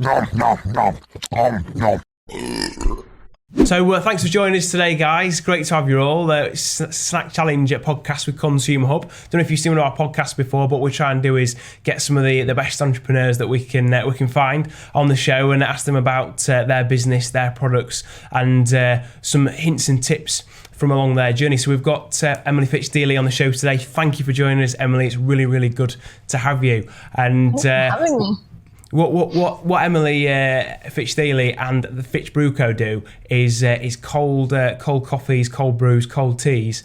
So thanks for joining us today, guys. Great to have you all. Snack Challenge podcast with Consumer Hub. Don't know if you've seen one of our podcasts before, but what we try and do is get some of the best entrepreneurs that we can find on the show and ask them about their business, their products, and some hints and tips from along their journey. So we've got Emily Fitch-Deeley on the show today. Thank you for joining us, Emily. It's really, really good to have you. And Thanks for having me. What Emily Fitch-Deeley and the Fitch Brew Co do is cold coffees, cold brews, cold teas.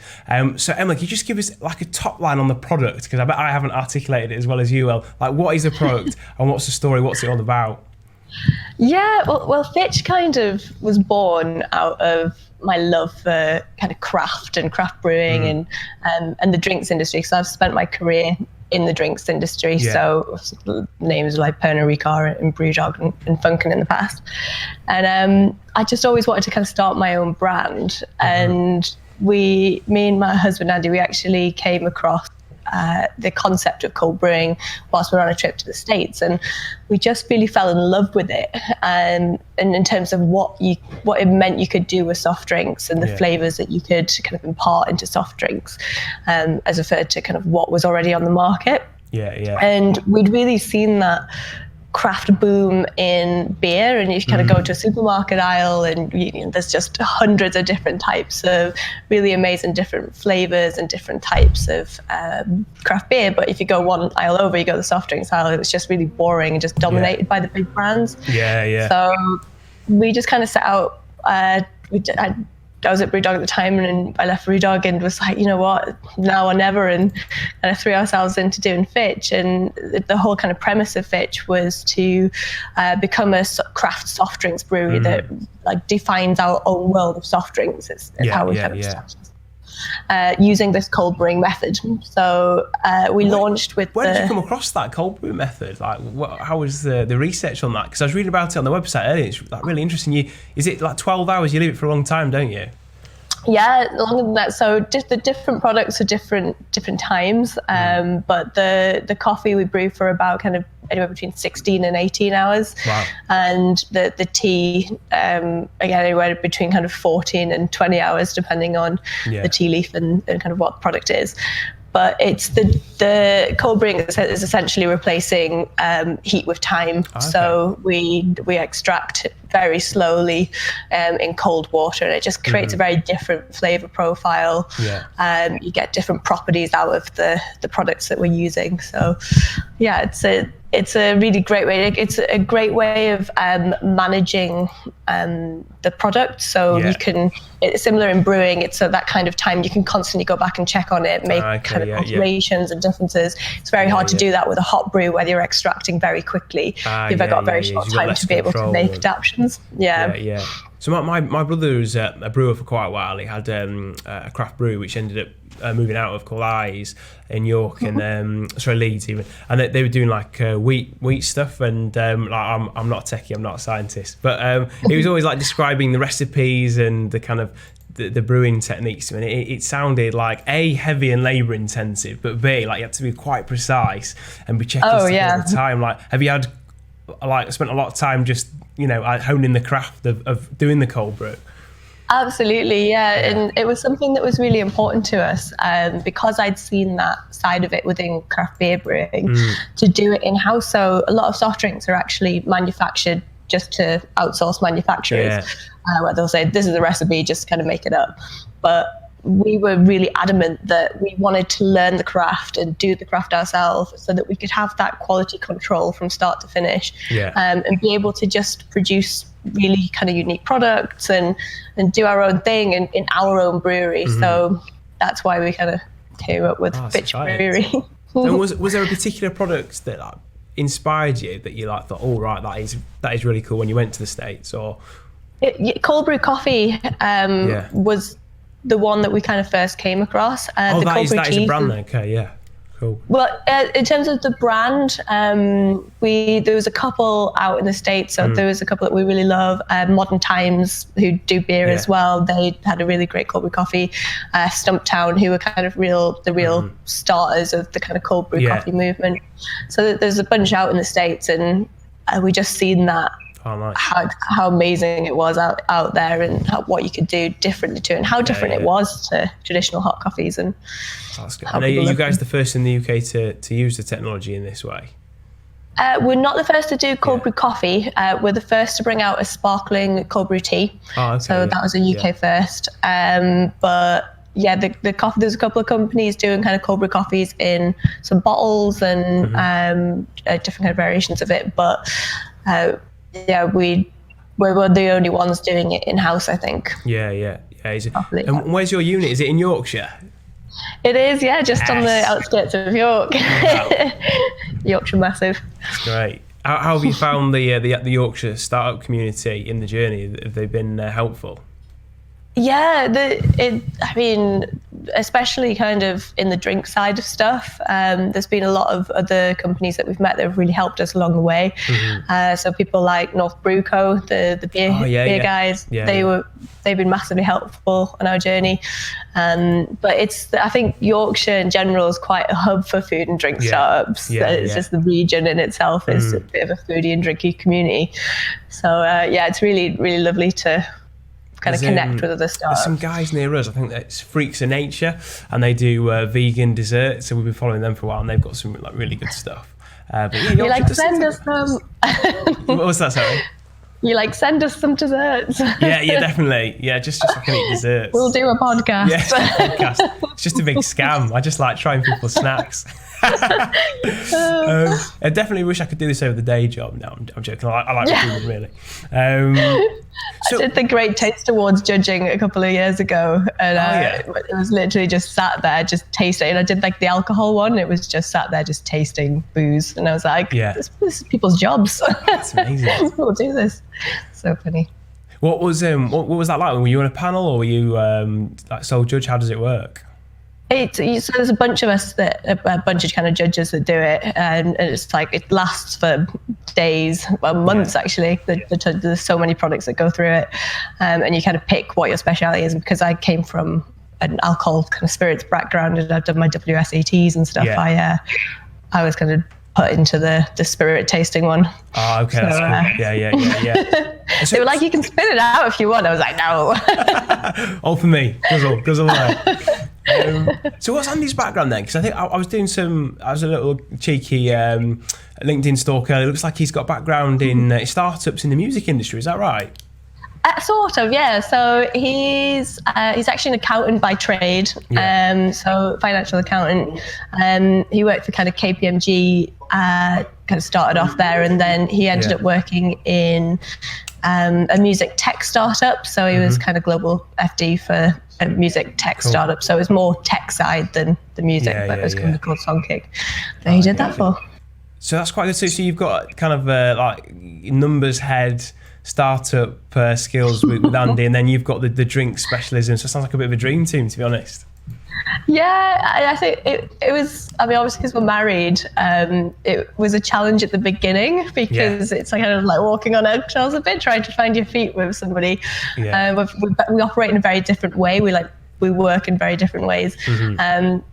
So Emily, can you just give us like a top line on the product? Because I bet I haven't articulated it as well as you will. Like, what is the product and what's the story? What's it all about? Yeah, well, Fitch kind of was born out of my love for kind of craft brewing and the drinks industry. So I've spent my career in the drinks industry. Yeah. So names like Pernod Ricard and Brewdog and Funkin in the past. And I just always wanted to kind of start my own brand. And me and my husband, Andy, we actually came across the concept of cold brewing whilst we were on a trip to the States, and we just really fell in love with it. And in terms of what it meant you could do with soft drinks and the flavors that you could kind of impart into soft drinks, as opposed to kind of what was already on the market. And we'd really seen that craft boom in beer, and you kind of go to a supermarket aisle and there's just hundreds of different types of really amazing different flavors and different types of craft beer. But if you go one aisle over, you go to the soft drinks aisle, it was just really boring and just dominated by the big brands. So we just kind of set out, I was at Brewdog at the time, and I left Brewdog and was like, you know what, now or never, and kind of threw ourselves into doing Fitch. And the whole kind of premise of Fitch was to become a craft soft drinks brewery that like defines our own world of soft drinks. Is how we kind of started. Using this cold brewing method. So we launched with Where did you come across that cold brew method? Like, how was the research on that? Because I was reading about it on the website earlier. It's like really interesting. Is it like 12 hours? You leave it for a long time, don't you? Yeah, longer than that. So the different products are different times. But the coffee we brew for about kind of anywhere between 16 and 18 hours. Wow. And the tea, again, anywhere between kind of 14 and 20 hours, depending on the tea leaf and kind of what the product is. But it's the cold brewing is essentially replacing heat with time. Okay. So we extract very slowly in cold water, and it just creates a very different flavor profile. You get different properties out of the products that we're using. So yeah, it's a really great way. It's a great way of managing the product. So you can, it's similar in brewing. It's that kind of time you can constantly go back and check on it, make kind of alterations and differences. It's very hard to do that with a hot brew where you're extracting very quickly. You've got very short time to be able to make adaptations. So my brother was a brewer for quite a while. He had a craft brew which ended up moving out of called Eyes in York and Leeds even, and they were doing like wheat stuff. And like I'm not a techie, I'm not a scientist, but he was always like describing the recipes and the kind of the brewing techniques. I mean, it sounded like A, heavy and labour intensive, but B, like you had to be quite precise and be checking stuff all the time. Like, have you had spent a lot of time just honing the craft of doing the cold brew? Absolutely, and it was something that was really important to us because I'd seen that side of it within craft beer brewing, to do it in-house. So a lot of soft drinks are actually manufactured just to outsource manufacturers, where they'll say, this is the recipe, just kind of make it up. But we were really adamant that we wanted to learn the craft and do the craft ourselves so that we could have that quality control from start to finish, and be able to just produce really kind of unique products and do our own thing in our own brewery. So that's why we kind of came up with Fitch Brewery. And was there a particular product that inspired you that you thought, oh right, that is really cool when you went to the States? Or cold brew coffee was the one that we kind of first came across. That is a brand then. Okay, yeah. Cool. Well, in terms of the brand, there was a couple out in the States. So there was a couple that we really love. Modern Times, who do beer as well. They had a really great cold brew coffee. Stumptown, who were kind of the real starters of the kind of cold brew coffee movement. So there's a bunch out in the States, and we just seen that. Oh, nice. How amazing it was out there, and what you could do differently to it, and how different it was to traditional hot coffees. And that's good. And are you guys the first in the UK to use the technology in this way? We're not the first to do cold brew coffee. We're the first to bring out a sparkling cold brew tea. Oh, okay, so that was a UK first. But yeah, the coffee, there's a couple of companies doing kind of cold brew coffees in some bottles and different kind of variations of it. But yeah, we're the only ones doing it in-house, I think. Yeah. Is it, and where's your unit? Is it in Yorkshire? It is, yeah, just on the outskirts of York. Wow. Yorkshire massive. That's great. How have you found the Yorkshire startup community in the journey? Have they been helpful? Yeah, I mean, especially kind of in the drink side of stuff. There's been a lot of other companies that we've met that have really helped us along the way. So people like North Brew Co, the beer guys, they've been massively helpful on our journey. But I think Yorkshire in general is quite a hub for food and drink startups. It's just the region in itself is a bit of a foodie and drinky community. So it's really, really lovely to kind of connect with other startups. There's some guys near us, I think that's Freaks of Nature, and they do vegan desserts, so we've been following them for a while, and they've got some like really good stuff. But yeah, you like send us some. What was that, sorry? You like send us some desserts. Yeah, definitely. Yeah, just so I can eat desserts. We'll do a podcast. Yeah, podcast. It's just a big scam. I just like trying people's snacks. I definitely wish I could do this over the day job. No, I'm joking. I like recruitment, really. I did the Great Taste Awards judging a couple of years ago, and it was literally just sat there, just tasting. And I did like the alcohol one. It was just sat there, just tasting booze, and I was like, this is people's jobs. That's amazing. People do this. So funny. What was that like? Were you on a panel, or were you like sole judge? How does it work? So there's a bunch of us a bunch of kind of judges that do it, and it's like it lasts for days, months actually. There's so many products that go through it, and you kind of pick what your specialty is. Because I came from an alcohol kind of spirits background, and I've done my WSATs and stuff. I was kind of put into the spirit tasting one. Oh, okay, that's cool. Yeah. So they were like, you can spit it out if you want. I was like, no. All for me. Guzzle away. So what's Andy's background then? Because I think I was a little cheeky LinkedIn stalker. It looks like he's got a background in startups in the music industry. Is that right? Sort of, yeah. So he's actually an accountant by trade. So financial accountant. He worked for kind of KPMG, kind of started off there, and then he ended up working in a music tech startup. So he was kind of global FD for a music tech startup. So it was more tech side than the music, but it was kind of called Songkick that he did that for. So that's quite good. So you've got kind of like numbers head startup skills with Andy, and then you've got the drink specialism. So it sounds like a bit of a dream team, to be honest. Yeah, I think it was, I mean, obviously because we're married, it was a challenge at the beginning because it's like kind of like walking on eggshells a bit, trying to find your feet with somebody. We operate in a very different way. We work in very different ways,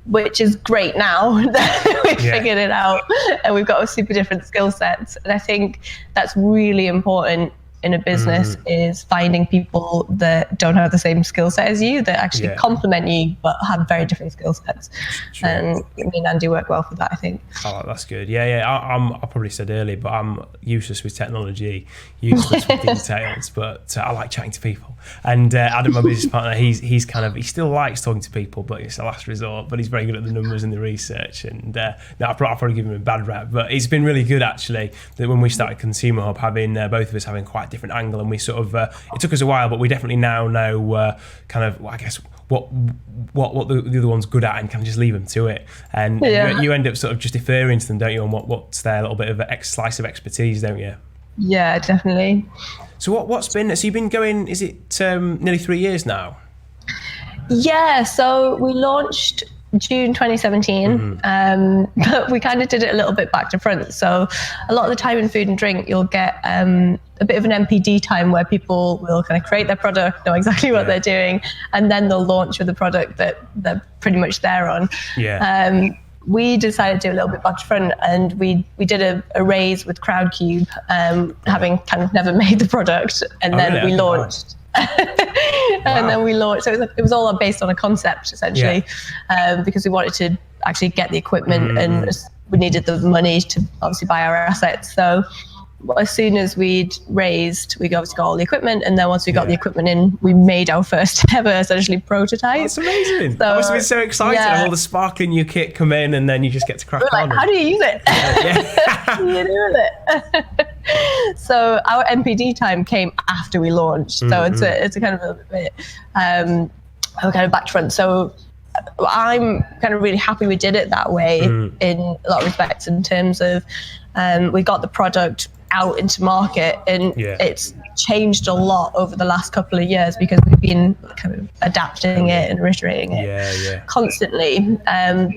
which is great now that we've figured it out and we've got a super different skill sets. And I think that's really important in a business is finding people that don't have the same skill set as you, that actually complement you but have very different skill sets. And me and Andy work well for that, I think. Oh, that's good. I probably said earlier, but I'm useless with technology, useless with details, but I like chatting to people. And Adam, my business partner, he still likes talking to people, but it's a last resort. But he's very good at the numbers and the research. And I'll probably give him a bad rap, but it's been really good actually that when we started Consumer Hub, having both of us having quite different angle, and we sort of it took us a while, but we definitely now know kind of, I guess, what the other one's good at, and kind of just leave them to it. And you end up sort of just deferring to them, don't you, on what's their little bit of a slice of expertise, don't you? Yeah, definitely. So what's been, so you've been going, is it nearly 3 years now? Yeah, so we launched June 2017, but we kind of did it a little bit back to front. So a lot of the time in food and drink, you'll get a bit of an MPD time where people will kind of create their product, know exactly what they're doing, and then they'll launch with a product that they're pretty much there on. we decided to do a little bit batchfront, and we did a raise with Crowdcube, having kind of never made the product, and then we launched. And then we launched. So it was all based on a concept, essentially, because we wanted to actually get the equipment, and we needed the money to obviously buy our assets. So as soon as we'd raised, we obviously got all the equipment, and then once we got the equipment in, we made our first ever essentially prototype. That's amazing. So, that must have been so exciting. All the sparkling new kit come in, and then you just get to crack on. How do you use it? How do you do it? So our MPD time came after we launched. So it's a kind of a bit kind of backfront. So I'm kind of really happy we did it that way in a lot of respects, in terms of we got the product out into market, and it's changed a lot over the last couple of years because we've been kind of adapting it and iterating it constantly.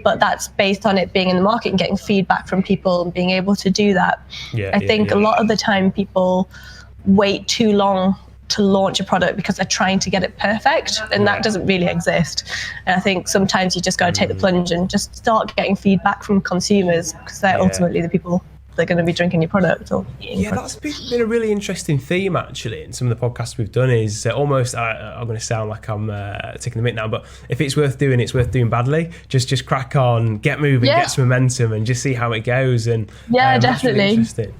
But that's based on it being in the market and getting feedback from people and being able to do that. I think a lot of the time people wait too long to launch a product because they're trying to get it perfect, and that doesn't really exist. And I think sometimes you just got to take the plunge and just start getting feedback from consumers, because they're ultimately the people they're going to be drinking your product or eating your product. That's been a really interesting theme, actually, in some of the podcasts we've done. Is almost, I'm going to sound like I'm taking the mick now, but if it's worth doing, it's worth doing badly. Just crack on, get moving, get some momentum, and just see how it goes. And definitely. Really interesting.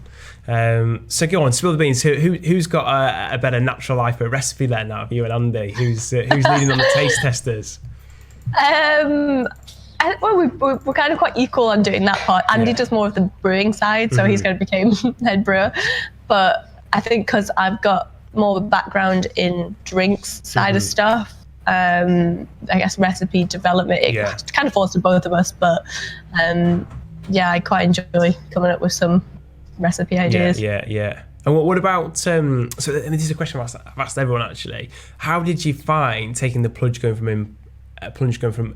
So go on, spill the beans. Who's got a better natural life recipe there now, you and Andy? Who's leading on the taste testers? Well, we're kind of quite equal on doing that part. Andy does more of the brewing side, so he's going to become head brewer. But I think because I've got more of a background in drinks side of stuff, I guess recipe development, it kind of falls to both of us. But I quite enjoy coming up with some recipe ideas. Yeah. And what about, and this is a question I've asked everyone, actually. How did you find taking the plunge going from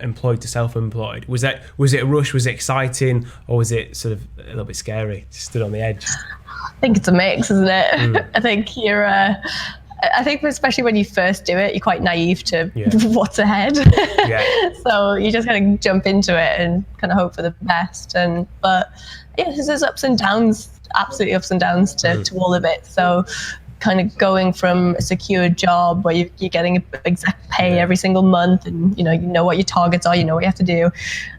employed to self-employed? Was it a rush? Was it exciting, or was it sort of a little bit scary? Just stood on the edge. I think it's a mix, isn't it? I think I think especially when you first do it, you're quite naive to what's ahead. So you just kind of jump into it and kind of hope for the best. But there's ups and downs, absolutely ups and downs to all of it. So kind of going from a secure job where you're getting an exact pay every single month, and you know what your targets are, you know what you have to do,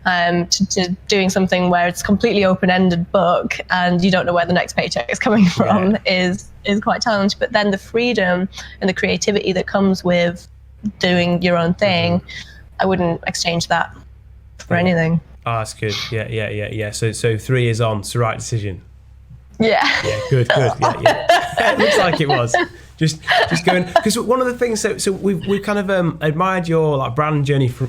to doing something where it's completely open-ended book and you don't know where the next paycheck is coming from is quite challenging. But then the freedom and the creativity that comes with doing your own thing, I wouldn't exchange that for anything. Oh, that's good. Yeah. So 3 years on, it's the right decision. Yeah, good. It looks like it was. Just going, because one of the things. So we've kind of admired your brand journey for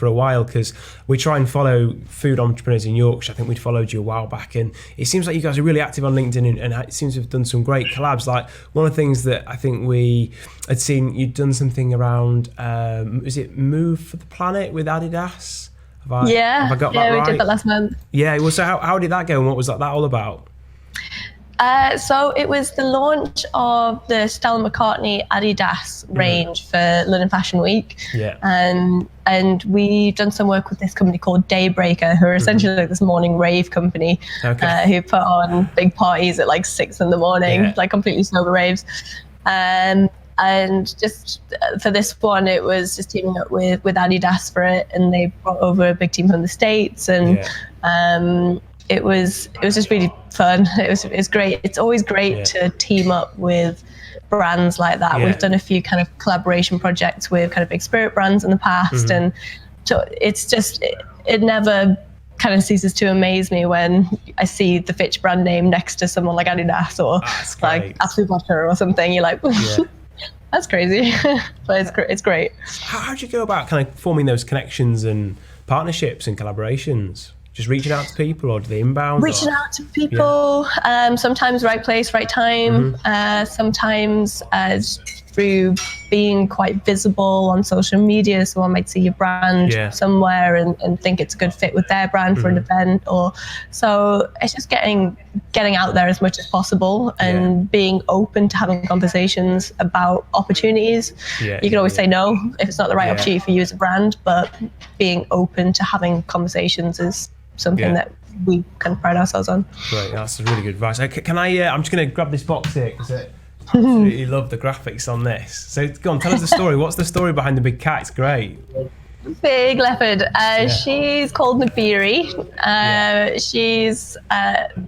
a while, because we try and follow food entrepreneurs in Yorkshire. I think we'd followed you a while back, and it seems like you guys are really active on LinkedIn, and it seems to have done some great collabs. Like one of the things that I think we had seen, you'd done something around. Was it Move for the Planet with Adidas? Have I got that right? We did that last month. Yeah. Well, so how did that go, and what was that all about? So it was the launch of the Stella McCartney Adidas range for London Fashion Week. And we've done some work with this company called Daybreaker, who are essentially like this morning rave company, who put on big parties at like 6 a.m, like completely sober raves. And just for this one, it was just teaming up with Adidas for it, and they brought over a big team from the States, and it was just really fun. It's great. It's always great to team up with brands like that. We've done a few kind of collaboration projects with kind of big spirit brands in the past, and so it's just it never kind of ceases to amaze me when I see the Fitch brand name next to someone like Adidas or like Absolute Vodka or something. You're like, that's crazy. But it's great. How do you go about kind of forming those connections and partnerships and collaborations? Just reaching out to people, or do they inbound? Reaching out to people, sometimes right place, right time. Sometimes through being quite visible on social media. Someone might see your brand somewhere and think it's a good fit with their brand for an event, or so it's just getting out there as much as possible and being open to having conversations about opportunities. You can always say no if it's not the right opportunity for you as a brand, but being open to having conversations is something that we kind of pride ourselves on. Right, that's really good advice. Can I? I'm just going to grab this box here because I absolutely love the graphics on this. So go on, tell us the story. What's the story behind the big cat? It's great. Big leopard. She's called Nabiri. She's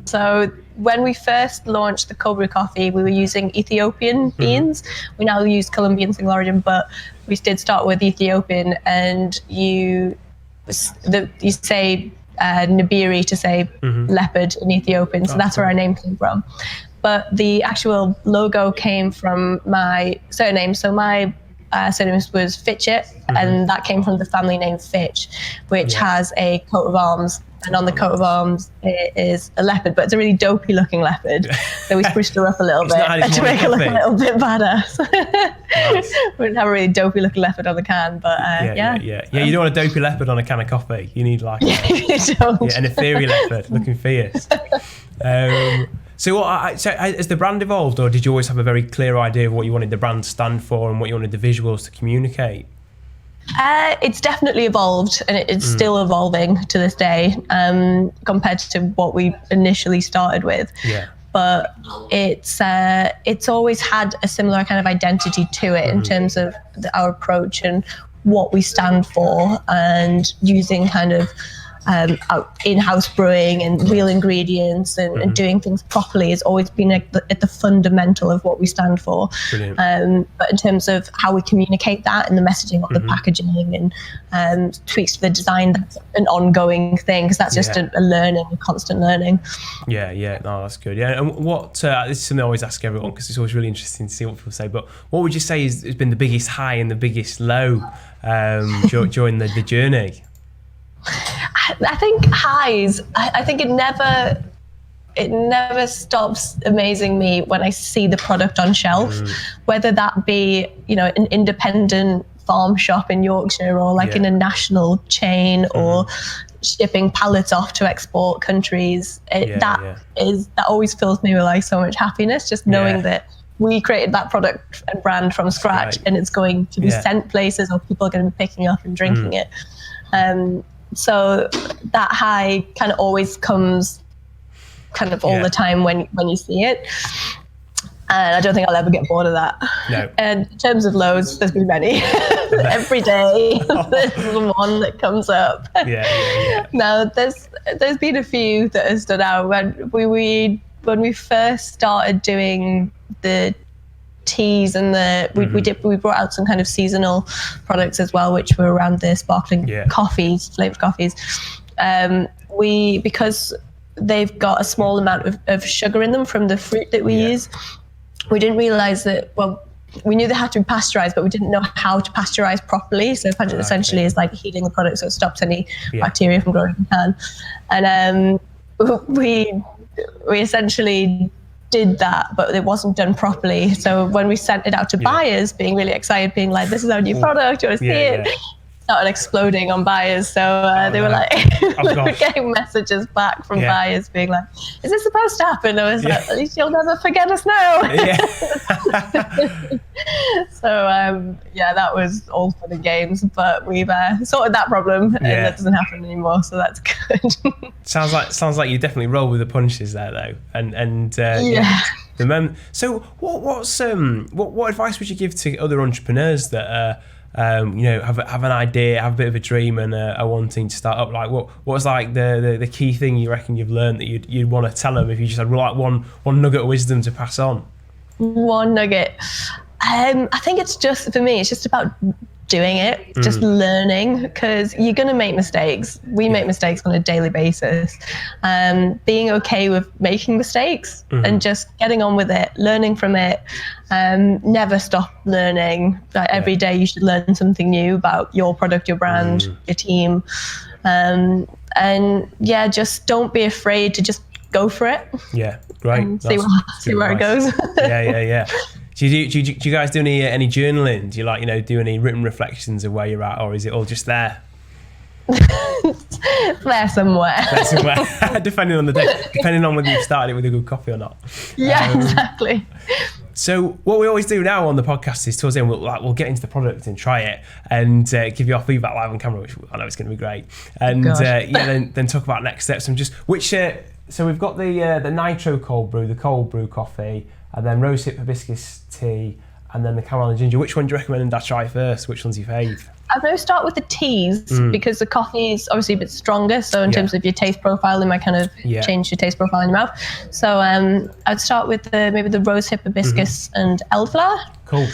so when we first launched the cold brew coffee, we were using Ethiopian beans. We now use Colombian single origin, but we did start with Ethiopian. And you say Nabiri to say leopard in Ethiopian, so that's where our name came from. But the actual logo came from my surname. So my surname was Fitch-It, and that came from the family name Fitch, which has a coat of arms. And on the coat of arms, it is a leopard, but it's a really dopey looking leopard. So we spruced her up a little bit to make her look a little bit badass. We didn't have a really dopey looking leopard on the can, but you don't want a dopey leopard on a can of coffee. You need like an ethereal leopard looking fierce. So has the brand evolved, or did you always have a very clear idea of what you wanted the brand to stand for and what you wanted the visuals to communicate? It's definitely evolved, and it's still evolving to this day, compared to what we initially started with. But it's always had a similar kind of identity to it in terms of our approach and what we stand for, and using kind of in-house brewing and real ingredients and doing things properly has always been at the fundamental of what we stand for. But in terms of how we communicate that and the messaging of the packaging and tweaks to the design, that's an ongoing thing, because that's just a constant learning. No, that's good. And what this is something I always ask everyone, because it's always really interesting to see what people say, but what would you say has been the biggest high and the biggest low during the journey? I think highs. I think it never stops amazing me when I see the product on shelf, whether that be an independent farm shop in Yorkshire or in a national chain or shipping pallets off to export countries. That always fills me with so much happiness, just knowing that we created that product and brand from scratch, and it's going to be sent places, or people are going to be picking up and drinking it. So that high kind of always comes kind of all the time when you see it. And I don't think I'll ever get bored of that. No. And in terms of lows, there's been many. Every day there's one that comes up. Now there's been a few that have stood out. When we first started doing the teas and we brought out some kind of seasonal products as well, which were around the sparkling coffees, flavored coffees. Because they've got a small amount of sugar in them from the fruit that we use, we didn't realize that. Well, we knew they had to be pasteurized, but we didn't know how to pasteurize properly. So essentially is like heating the product so it stops any bacteria from growing in the can. And we essentially did that, but it wasn't done properly. So when we sent it out to buyers, being really excited, being like, this is our new product, you want to see it? Started exploding on buyers. So they were like, we were getting messages back from buyers being like, is this supposed to happen? I was like, at least you'll never forget us now. So that was all for the games, but we've sorted that problem, and that doesn't happen anymore, so that's good. Sounds like you definitely roll with the punches there, though, and so what advice would you give to other entrepreneurs that have an idea, have a bit of a dream, and are wanting to start up? Like, what's like the key thing you reckon you've learned that you'd want to tell them if you just had like one nugget of wisdom to pass on? One nugget. I think it's just about doing it, just learning, because you're going to make mistakes. We make mistakes on a daily basis. Being okay with making mistakes and just getting on with it, learning from it. Never stop learning. Every day you should learn something new about your product, your brand, your team. Just don't be afraid to just go for it. Yeah, great. See where it goes. Do you guys do any journaling? Do you like, do any written reflections of where you're at, or is it all just there? There somewhere. Depending on the day, depending on whether you've started it with a good coffee or not. Yeah, exactly. So what we always do now on the podcast is towards the end we'll get into the product and try it and give you our feedback live on camera, which I know is going to be great. And then talk about next steps and just so we've got the Nitro cold brew, the cold brew coffee, and then rosehip hibiscus tea, and then the chamomile and ginger. Which one do you recommend I try first? Which one's your fave? I'm going to start with the teas because the coffee is obviously a bit stronger. So in terms of your taste profile, it might kind of change your taste profile in your mouth. So I'd start with maybe the rosehip hibiscus and elderflower. Cool.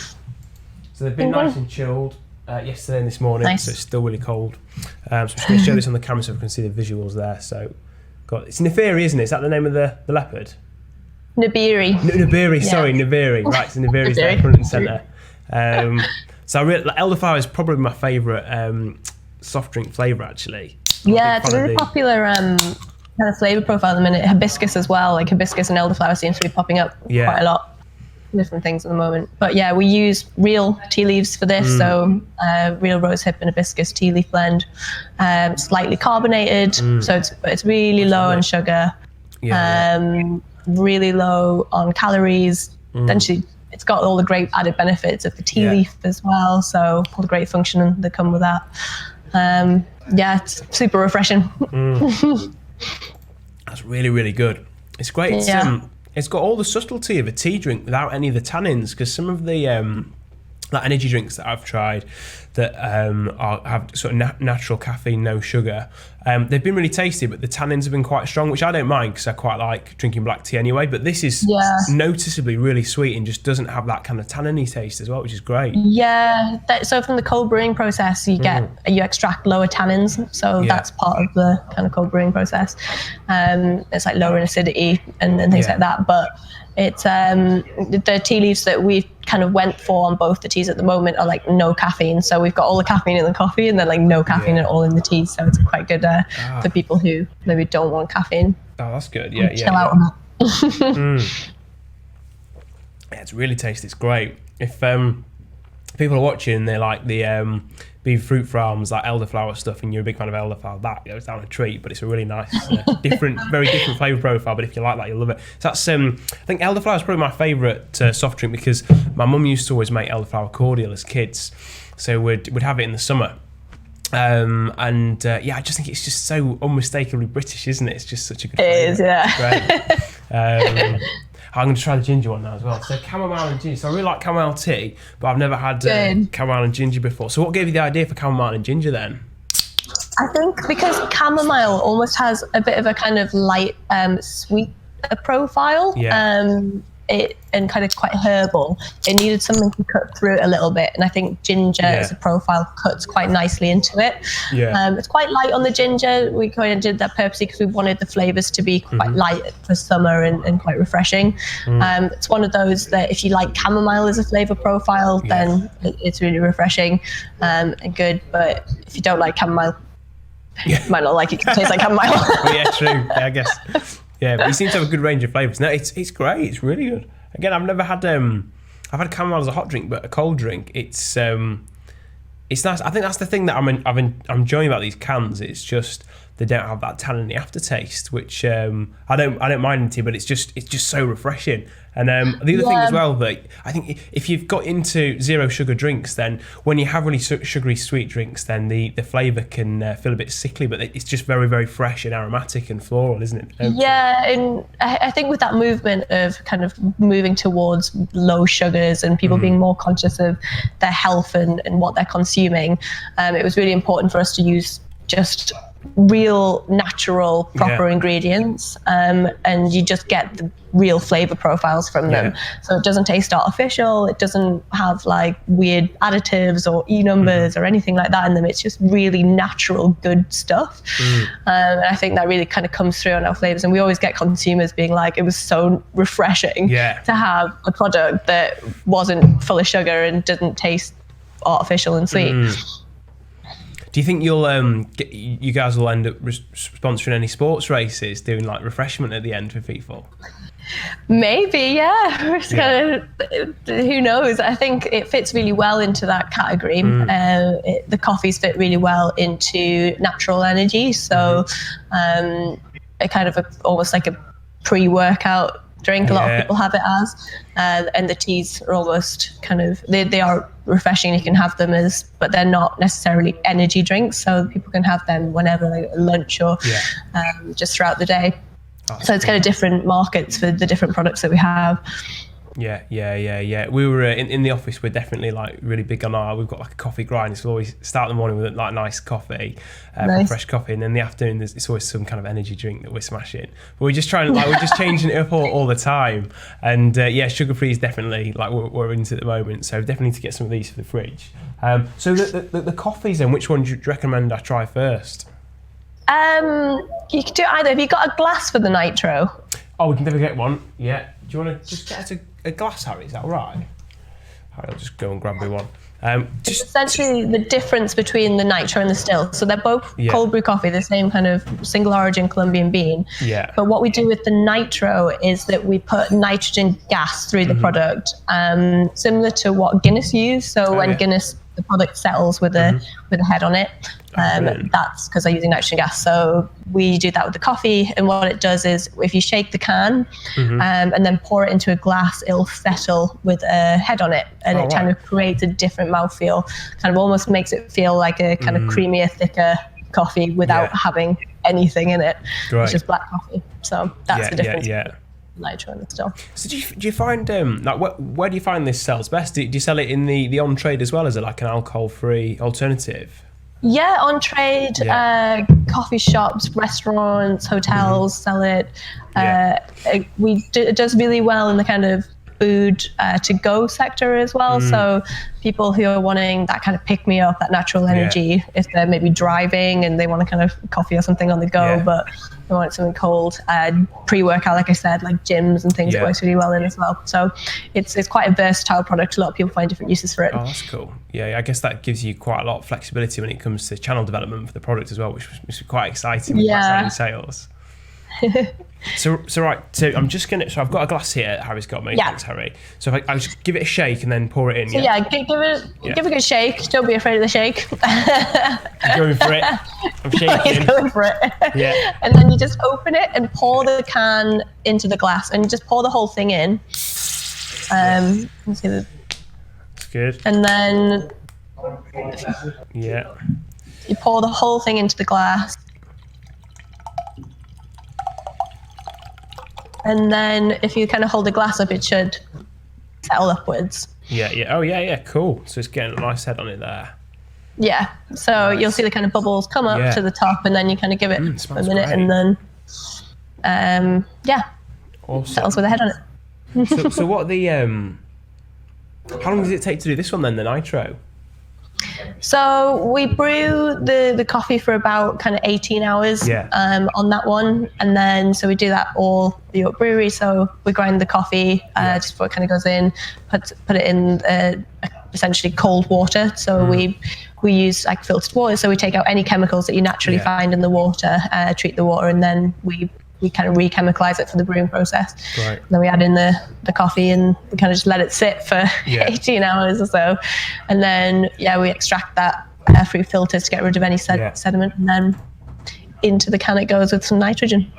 So they've been nice and chilled yesterday and this morning, so it's still really cold. So I'm just going to show this on the camera so we can see the visuals there. So it's Neferi, isn't it? Is that the name of the leopard? Nibiri. Nibiri, sorry, Nibiri. Right, so Nibiri's there front and centre. So elderflower is probably my favourite soft drink flavour, actually. Yeah, it's a really popular kind of flavour profile at the minute. Hibiscus as well, like hibiscus and elderflower seems to be popping up quite a lot. Different things at the moment. But yeah, we use real tea leaves for this, so real rosehip and hibiscus tea leaf blend. Slightly carbonated, so it's really low on sugar, really low on calories. Essentially, it's got all the great added benefits of the tea leaf as well, so all the great function that come with that. It's super refreshing. That's really, really good. It's great. It's got all the subtlety of a tea drink without any of the tannins, because some of the energy drinks that I've tried that have sort of natural caffeine, no sugar, they've been really tasty, but the tannins have been quite strong, which I don't mind because I quite like drinking black tea anyway. But this is noticeably really sweet and just doesn't have that kind of tanniny taste as well, which is great. Yeah, so from the cold brewing process, you extract lower tannins, so that's part of the kind of cold brewing process. It's like lower in acidity and things like that, but it's the tea leaves that we've kind of went for on both the teas at the moment are like no caffeine, so we've got all the caffeine in the coffee and then like no caffeine at all in the tea, so it's quite good for people who maybe don't want caffeine. Oh, that's good. Chill out on that. It's really tasty. It's great. If people are watching and they like the Beef Fruit Farms, like elderflower stuff, and you're a big fan of elderflower, that goes down a treat. But it's a really nice, very different flavour profile. But if you like that, you'll love it. So that's I think elderflower is probably my favourite soft drink, because my mum used to always make elderflower cordial as kids, so we'd have it in the summer. I just think it's just so unmistakably British, isn't it? It's just such a good flavour. It is, yeah. Great. I'm going to try the ginger one now as well. So chamomile and ginger. So I really like chamomile tea, but I've never had chamomile and ginger before. So what gave you the idea for chamomile and ginger then? I think because chamomile almost has a bit of a kind of light, sweet profile. And kind of quite herbal. It needed something to cut through it a little bit, and I think ginger as a profile cuts quite nicely into it. It's quite light on the ginger. We kind of did that purposely because we wanted the flavors to be quite light for summer and quite refreshing. It's one of those that if you like chamomile as a flavor profile, then it's really refreshing and good. But if you don't like chamomile, you might not like it because it tastes like chamomile. True. Yeah, I guess. Yeah, but you seem to have a good range of flavours. No, it's great. It's really good. Again, I've never had I've had chamomile as a hot drink, but a cold drink, it's nice. I think that's the thing that I'm enjoying about these cans. It's just they don't have that tanniny aftertaste, which I don't mind in tea, but it's just so refreshing. And the other thing as well, that I think if you've got into zero sugar drinks, then when you have really sugary sweet drinks, then the flavour can feel a bit sickly, but it's just very, very fresh and aromatic and floral, isn't it? Yeah, and I think with that movement of kind of moving towards low sugars and people being more conscious of their health and what they're consuming, it was really important for us to use just real, natural, proper ingredients, and you just get the real flavor profiles from them. So it doesn't taste artificial, it doesn't have like weird additives or numbers or anything like that in them. It's just really natural, good stuff. And I think that really kind of comes through on our flavors, and we always get consumers being like, it was so refreshing to have a product that wasn't full of sugar and didn't taste artificial and sweet. Do you think you guys will end up sponsoring any sports races, doing like refreshment at the end for people? Maybe, yeah. It's kind of, who knows? I think it fits really well into that category. The coffees fit really well into natural energy, so it kind of almost like a pre-workout drink. A lot of people have it as, and the teas are almost kind of they are refreshing. You can have them as, but they're not necessarily energy drinks, so people can have them whenever, like at lunch or just throughout the day. So it's kind of different markets for the different products that we have. Yeah. We were in the office. We're definitely like really big on we've got like a coffee grind. So we always start the morning with like nice coffee, fresh coffee, and then in the afternoon it's always some kind of energy drink that we're smashing. But we're just trying, like, we're just changing it up all the time. And sugar free is definitely like we're into at the moment. So definitely need to get some of these for the fridge. So the coffees, then, which one do you recommend I try first? You can do either. Have you got a glass for the nitro? Oh, we can never get one. Yeah. Do you want to just get a glass, Harry? Is that all right? Harry, I'll just go and grab me one. It's essentially the difference between the nitro and the still. So they're both cold brew coffee, the same kind of single origin Colombian bean. Yeah. But what we do with the nitro is that we put nitrogen gas through the product, similar to what Guinness use. So when Guinness, the product settles with a head on it. That's because they're using nitrogen gas. So we do that with the coffee, and what it does is if you shake the can and then pour it into a glass, it'll settle with a head on it, and it kind of creates a different mouthfeel, kind of almost makes it feel like a kind of creamier, thicker coffee without having anything in it. It's just black coffee. So that's the difference. Nitro and still. So do you find like where do you find this sells best? Do you sell it in the on trade as well as like an alcohol free alternative? Yeah, on trade, coffee shops, restaurants, hotels sell it. It does really well in the kind of food to go sector as well. So people who are wanting that kind of pick me up, that natural energy, if they're maybe driving and they want a kind of coffee or something on the go, but they want something cold, pre-workout, like I said, like gyms and things, it works really well in as well. So it's quite a versatile product. A lot of people find different uses for it. Oh, that's cool. Yeah, I guess that gives you quite a lot of flexibility when it comes to channel development for the product as well, which is quite exciting with sales. So I'm just gonna. So I've got a glass here. Harry's got me. Thanks, Harry. So if I just give it a shake and then pour it in. So give a good shake. Don't be afraid of the shake. I'm going for it. I'm shaking. Going for it. Yeah. And then you just open it and pour the can into the glass, and you just pour the whole thing in. Let's see the. That's good. And then. You pour the whole thing into the glass. And then if you kind of hold the glass up, it should settle upwards. Oh, yeah, cool. So it's getting a nice head on it there. Yeah, so you'll see the kind of bubbles come up to the top, and then you kind of give it a minute, great. And then, awesome. Settles with a head on it. so what how long does it take to do this one then, the nitro? So we brew the coffee for about kind of 18 hours on that one, and then so we do that all the York brewery. So we grind the coffee just before it kind of goes in, put it in essentially cold water. So we use like filtered water, so we take out any chemicals that you naturally find in the water, treat the water, and then we kind of re-chemicalize it for the brewing process. Right. And then we add in the coffee, and we kind of just let it sit for 18 hours or so. And then, we extract that through filters to get rid of any sediment, and then into the can it goes with some nitrogen.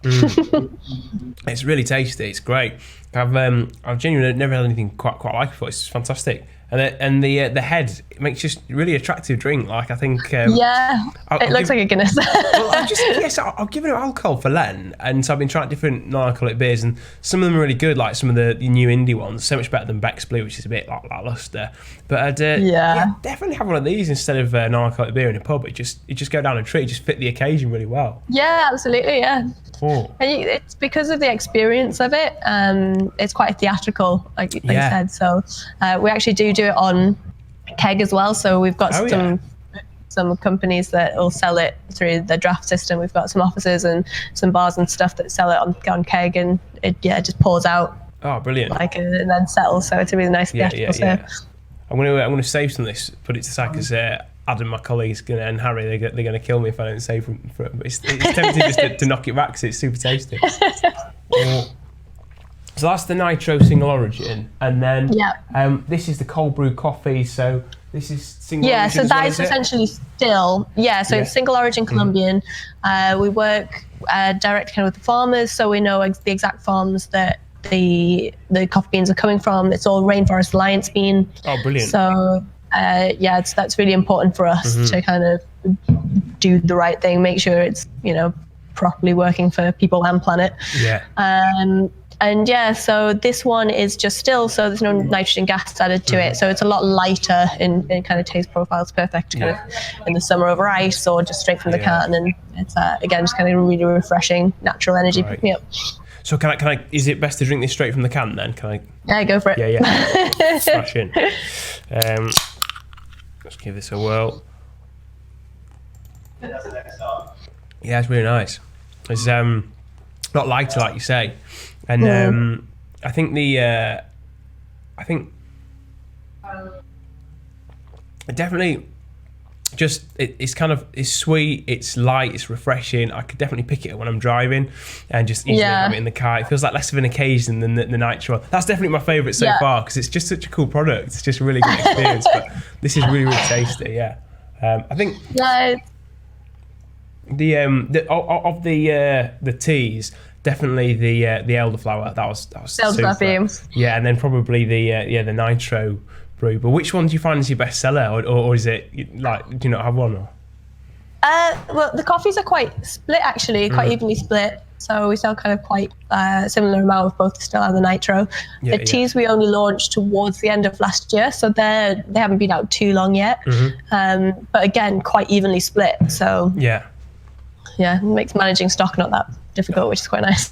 It's really tasty. It's great. I've genuinely never had anything quite like it before. It's fantastic. And the head makes just really attractive drink. Like, I think it looks like a Guinness. Well, I've given it alcohol for Lent, and so I've been trying different non-alcoholic beers, and some of them are really good. Like some of the new indie ones, so much better than Beck's Blue, which is a bit like lackluster. But I'd definitely have one of these instead of non-alcoholic beer in a pub. It just go down a treat. It just fit the occasion really well. Yeah, absolutely. Yeah. And it's because of the experience of it. It's quite theatrical, like you said. So we actually do it on keg as well. So we've got some companies that will sell it through the draft system. We've got some offices and some bars and stuff that sell it on keg, and it just pours out. Oh, brilliant! And then settles. So it's a really nice theatrical serve. I'm going to save some of this, put it to side, because Adam, my colleagues, and Harry, they're going to kill me if I don't save from it. It's tempting just to knock it back because it's super tasty. So that's the Nitro single origin, and then this is the cold brew coffee. So this is single origin. So that is essentially still it's single origin Colombian. We work directly kind of with the farmers, so we know the exact farms that the coffee beans are coming from. It's all Rainforest Alliance bean. Oh, brilliant! So that's really important for us to kind of do the right thing, make sure it's properly working for people and planet. So this one is just still, so there's no nitrogen gas added to it, so it's a lot lighter in kind of taste profile. It's perfect kind of in the summer over ice or just straight from the can, and it's again just kind of really refreshing natural energy pick me up. So can I? Is it best to drink this straight from the can then? Can I? Yeah, go for it. Yeah. Smash in. Let's give this a whirl. Yeah, it's really nice. It's not lighter like you say, and I think definitely just it's kind of it's sweet, it's light, it's refreshing. I could definitely pick it up when I'm driving and just easily have it in the car. It feels like less of an occasion than the Nitro. That's definitely my favourite so far because it's just such a cool product. It's just a really good experience. But this is really, really tasty. Yeah, I think the teas, definitely the elderflower. That was super. Yeah, and then probably the Nitro brew. But which one do you find is your best seller, or is it like, do you not have one? Or? Well, the coffees are quite split actually, quite evenly split. So we sell kind of quite similar amount of both the Still and the Nitro. The teas we only launched towards the end of last year, so they haven't been out too long yet. But again, quite evenly split. So yeah, it makes managing stock not that difficult, which is quite nice.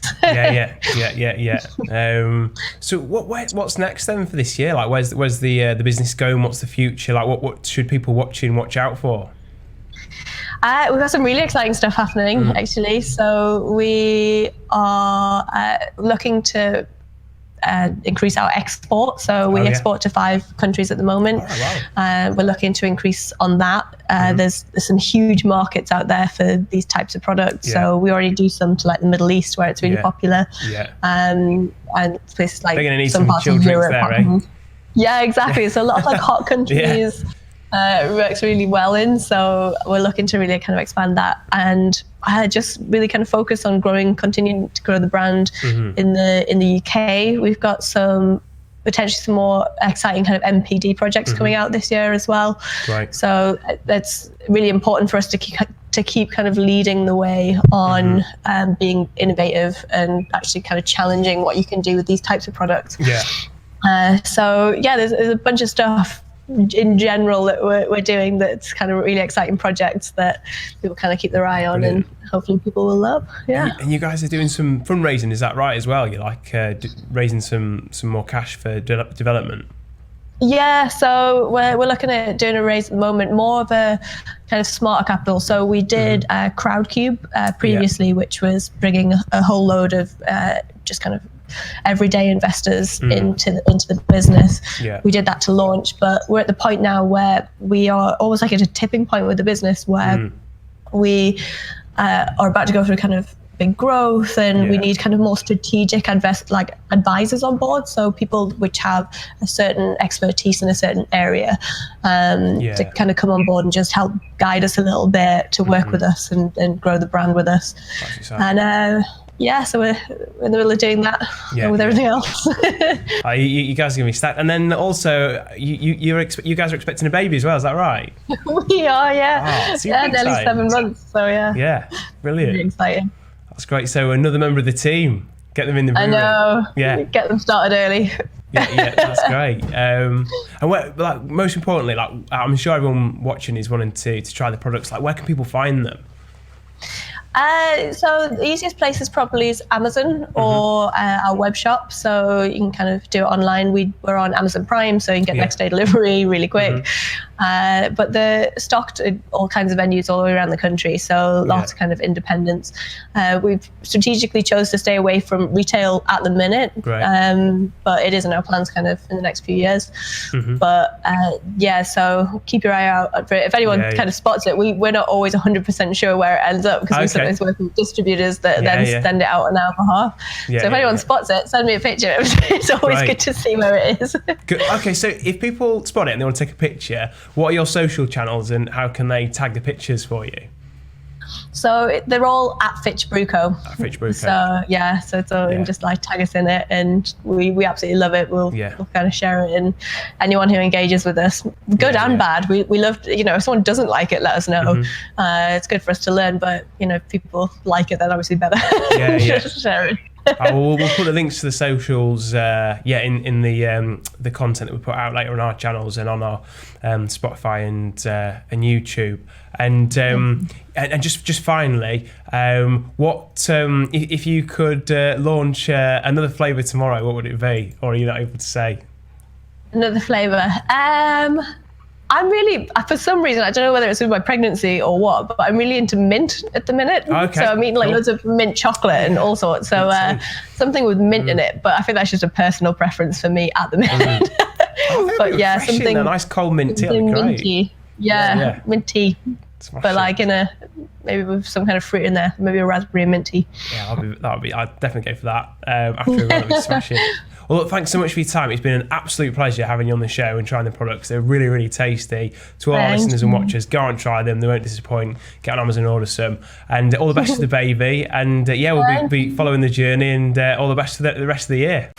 So what's next then for this year? Like, where's the business going? What's the future? Like, what should people watch out for? We've got some really exciting stuff happening actually. So we are looking to increase our export. So we export to 5 countries at the moment. We're looking to increase on that. There's some huge markets out there for these types of products. So we already do some to like the Middle East where it's really popular. And places like some parts of Europe. Yeah, exactly. So a lot of like hot countries. Works really well in, so we're looking to really kind of expand that and just really kind of focus on continuing to grow the brand in the UK. We've got potentially some more exciting kind of MPD projects coming out this year as well. So that's really important for us to keep kind of leading the way on being innovative and actually kind of challenging what you can do with these types of products. There's a bunch of stuff in general that we're doing that's kind of really exciting projects that people kind of keep their eye on. Brilliant. And hopefully people will love. And you guys are doing some fundraising, is that right as well? You're like raising some more cash for development? So we're looking at doing a raise at the moment, more of a kind of smarter capital. So we did Crowdcube previously, which was bringing a whole load of just kind of everyday investors into the business. We did that to launch, but we're at the point now where we are almost like at a tipping point with the business where we are about to go through kind of big growth, and we need kind of more strategic advisors on board, so people which have a certain expertise in a certain area to kind of come on board and just help guide us a little bit to work with us and grow the brand with us. And so we're in the middle of doing that with everything else. You guys are going to be stacked. And then also, you guys are expecting a baby as well, is that right? We are, nearly 7 months, so Yeah, brilliant. Really exciting. That's great. So another member of the team, get them in the brewery. I know, get them started early. That's great. And most importantly, I'm sure everyone watching is wanting to try the products. Like, where can people find them? So the easiest place is probably Amazon or our web shop. So you can kind of do it online. We're on Amazon Prime, so you can get next day delivery really quick. But they're stocked at all kinds of venues all the way around the country, so lots of kind of independents. We've strategically chose to stay away from retail at the minute, but it is in our plans kind of in the next few years. But so keep your eye out for it. If anyone kind of spots it, we're not always 100% sure where it ends up, because we sometimes work with distributors that then send it out on our behalf. So if anyone spots it, send me a picture. It's always good to see where it is. Good. Okay, so if people spot it and they want to take a picture, what are your social channels and how can they tag the pictures for you? So they're all at Fitch Brew Co. At Fitch Brew Co. So so it's all just like tag us in it, and we absolutely love it. We'll kind of share it, and anyone who engages with us, good and bad, we love. If someone doesn't like it, let us know. It's good for us to learn, but if people like it, then obviously better. Just share it. We'll put the links to the socials in the content that we put out later on our channels and on our Spotify and YouTube. And just finally, what if you could launch another flavour tomorrow, what would it be? Or are you not able to say? Another flavour. I'm really, for some reason, I don't know whether it's with my pregnancy or what, but I'm really into mint at the minute. Okay. So I'm eating loads of mint chocolate and all sorts. So something with mint in it, but I think that's just a personal preference for me at the minute. But something a nice cold mint tea. Minty. Mint tea. But like maybe with some kind of fruit in there, maybe a raspberry and mint tea. Yeah, I'd definitely go for that. After a run, that'd be smashing. Well, look, thanks so much for your time. It's been an absolute pleasure having you on the show and trying the products. They're really, really tasty. To all our listeners and watchers, go and try them. They won't disappoint. Get on Amazon and order some. And all the best to the baby. And we'll be following the journey, and all the best for the rest of the year.